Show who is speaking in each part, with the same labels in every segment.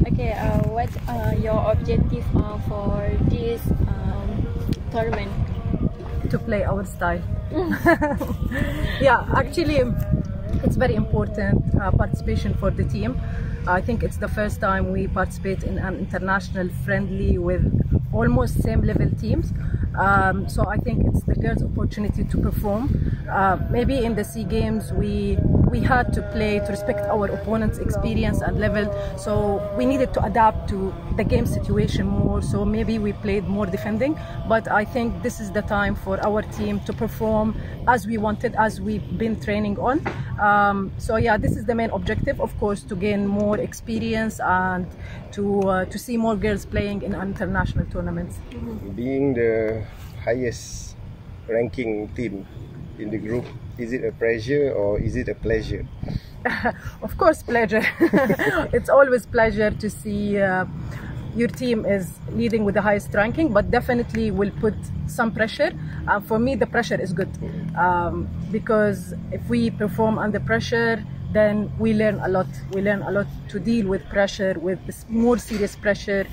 Speaker 1: Okay, what your objective for this tournament?
Speaker 2: To play our style. Yeah, actually, it's very important participation for the team. I think it's the first time we participate in an international friendly with almost same level teams. So I think it's the girls' opportunity to perform. Maybe in the SEA Games we had to play to respect our opponent's experience and level, so we needed to adapt to the game situation more, so maybe we played more defending, but I think this is the time for our team to perform as we wanted, as we've been training on. So yeah, this is the main objective, of course, to gain more experience and to see more girls playing in international tournaments.
Speaker 3: Being the highest ranking team in the group, is it a pressure or is it a pleasure?
Speaker 2: Of course, pleasure. It's always pleasure to see your team is leading with the highest ranking, but definitely will put some pressure. For me, the pressure is good because if we perform under pressure, then we learn a lot. We learn a lot to deal with pressure, with this more serious pressure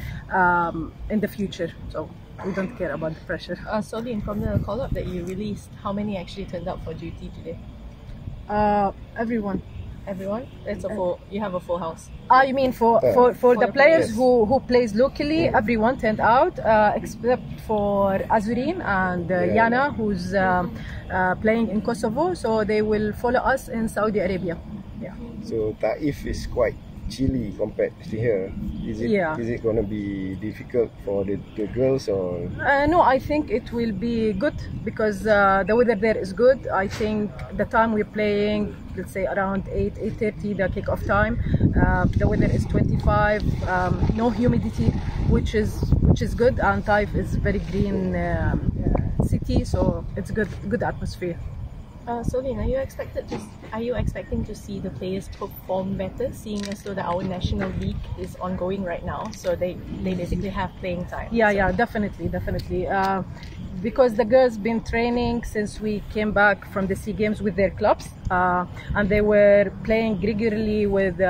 Speaker 2: in the future. So we don't care about the pressure.
Speaker 4: Soleen, from the call-up that you released, how many actually turned up for duty today?
Speaker 2: Everyone.
Speaker 4: Everyone? It's a full. You have a full house.
Speaker 2: You mean for the players
Speaker 3: yes.
Speaker 2: who plays locally, everyone turned out except for Azurin and Yana, who's playing in Kosovo. So they will follow us in Saudi Arabia. Yeah.
Speaker 3: So Taif is quite chilly compared to here. Is it going to be difficult for the girls or?
Speaker 2: No, I think it will be good because the weather there is good. I think the time we're playing, let's say around 8:30, the kick-off time. The weather is 25, no humidity, which is good, and Taif is very green city, so it's good atmosphere.
Speaker 4: Soleen, are you expecting to see the players perform better, seeing as though that our national league is ongoing right now, so they basically have playing time?
Speaker 2: Yeah, definitely. Because the girls been training since we came back from the SEA Games with their clubs, and they were playing regularly with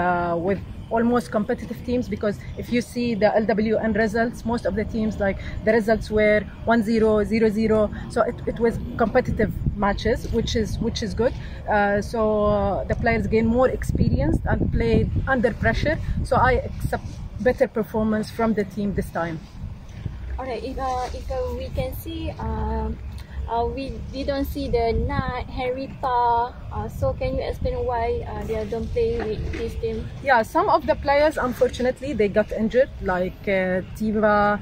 Speaker 2: almost competitive teams, because if you see the LWN results, most of the teams, like the results were 1-0, 0-0, so it was competitive matches, which is good. So the players gain more experience and played under pressure, so I expect better performance from the team this time.
Speaker 1: Alright, if we can see, we don't see the Nat, Henrietta, so can you explain why they don't play with this team?
Speaker 2: Yeah, some of the players, unfortunately, they got injured, like Tiva.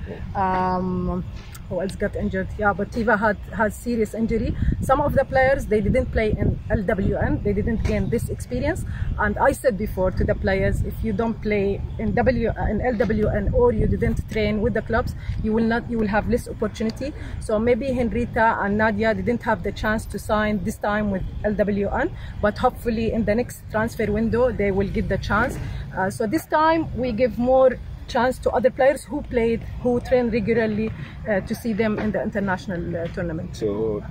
Speaker 2: Who else got injured? Yeah, but Tiva had serious injury. Some of the players, they didn't play in LWN, they didn't gain this experience. And I said before to the players, if you don't play in LWN or you didn't train with the clubs, you will have less opportunity. So maybe Henrietta and Nadia didn't have the chance to sign this time with LWN, but hopefully in the next transfer window they will get the chance. So this time we give more chance to other players who train regularly to see them in the international tournament.
Speaker 3: So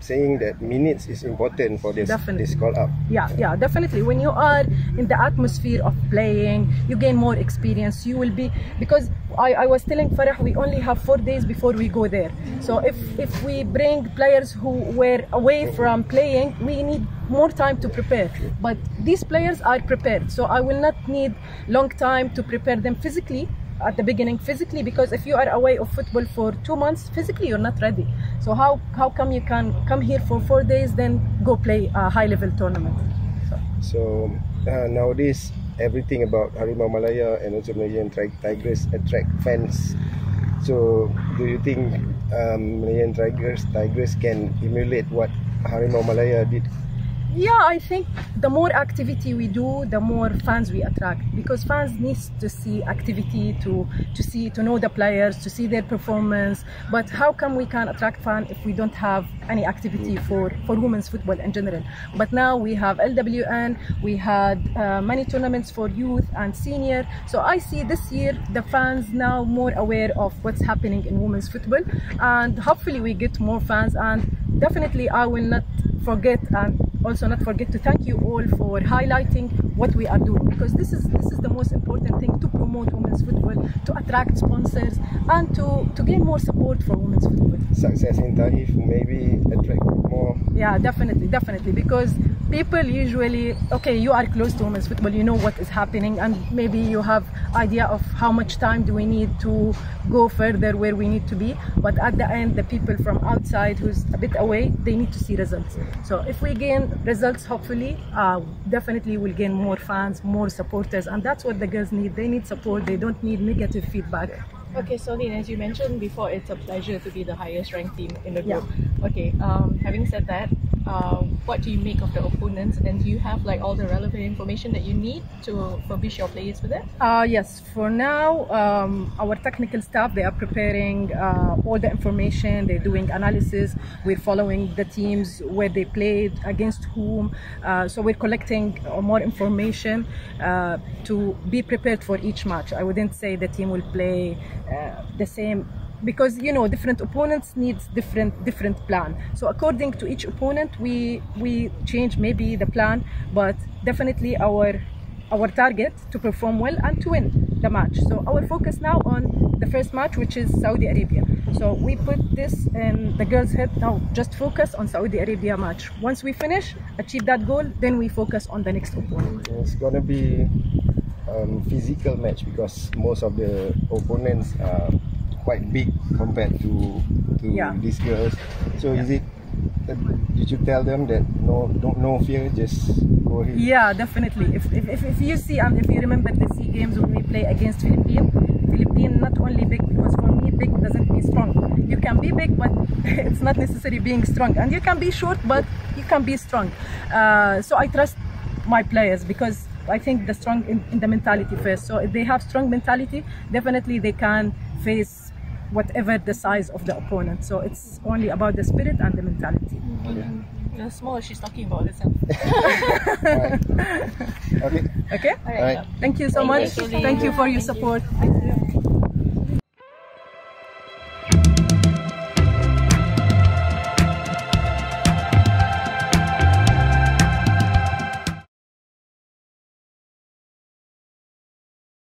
Speaker 3: saying that minutes is important for this call up.
Speaker 2: Yeah, definitely. When you are in the atmosphere of playing, you gain more experience. You will be, because I was telling Farah, we only have 4 days before we go there. So if we bring players who were away from playing, we need more time to prepare. But these players are prepared, so I will not need long time to prepare them physically at the beginning, because if you are away of football for 2 months, physically you're not ready. So how come you can come here for 4 days then go play a high level tournament?
Speaker 3: So nowadays everything about Harimau Malaya and also Malaysian Tigers attract fans. So do you think Malaysian Tigers can emulate what Harimau Malaya did?
Speaker 2: Yeah, I think the more activity we do, the more fans we attract, because fans need to see activity, to know the players, to see their performance. But how come we can attract fans if we don't have any activity for women's football in general? But now we have LWN, we had many tournaments for youth and senior. So I see this year the fans now more aware of what's happening in women's football, and hopefully we get more fans. And definitely I will not forget, and also not forget to thank you all for highlighting what we are doing, because this is the most important thing to prove promote women's football, to attract sponsors, and to gain more support for women's football.
Speaker 3: Success in Taif maybe attract more.
Speaker 2: Yeah, definitely, because people usually, okay, you are close to women's football, you know what is happening, and maybe you have idea of how much time do we need to go further where we need to be, but at the end, the people from outside who's a bit away, they need to see results. So if we gain results, hopefully, definitely we'll gain more fans, more supporters, and that's what the girls need. They need support, they don't need negative feedback.
Speaker 4: Okay, Soleen, as you mentioned before, it's a pleasure to be the highest ranked team in the group. Okay, having said that, what do you make of the opponents, and do you have like all the relevant information that you need to furbish your players with it?
Speaker 2: Yes, for now, our technical staff, they are preparing all the information, they're doing analysis, we're following the teams, where they played, against whom, so we're collecting more information to be prepared for each match. I wouldn't say the team will play the same, because you know different opponents needs different plan. So according to each opponent, we change maybe the plan, but definitely our target to perform well and to win the match. So our focus now on the first match, which is Saudi Arabia. So we put this in the girls' head now, just focus on Saudi Arabia match. Once we finish, achieve that goal, then we focus on the next opponent.
Speaker 3: It's gonna be physical match because most of the opponents are quite big compared to these girls. So is it? Did you tell them that no fear, just go ahead?
Speaker 2: Yeah, definitely. If you see and if you remember the SEA Games when we play against Philippines not only big, because for me big doesn't mean strong. You can be big, but it's not necessarily being strong, and you can be short, but you can be strong. So I trust my players because I think the strong in the mentality first. So if they have strong mentality, definitely they can face whatever the size of the opponent. So it's only about the spirit and the mentality.
Speaker 4: The small she's talking about herself.
Speaker 3: Okay.
Speaker 2: Okay.
Speaker 4: All right.
Speaker 2: Thank you so much.
Speaker 4: Thank you.
Speaker 2: Thank you for your support.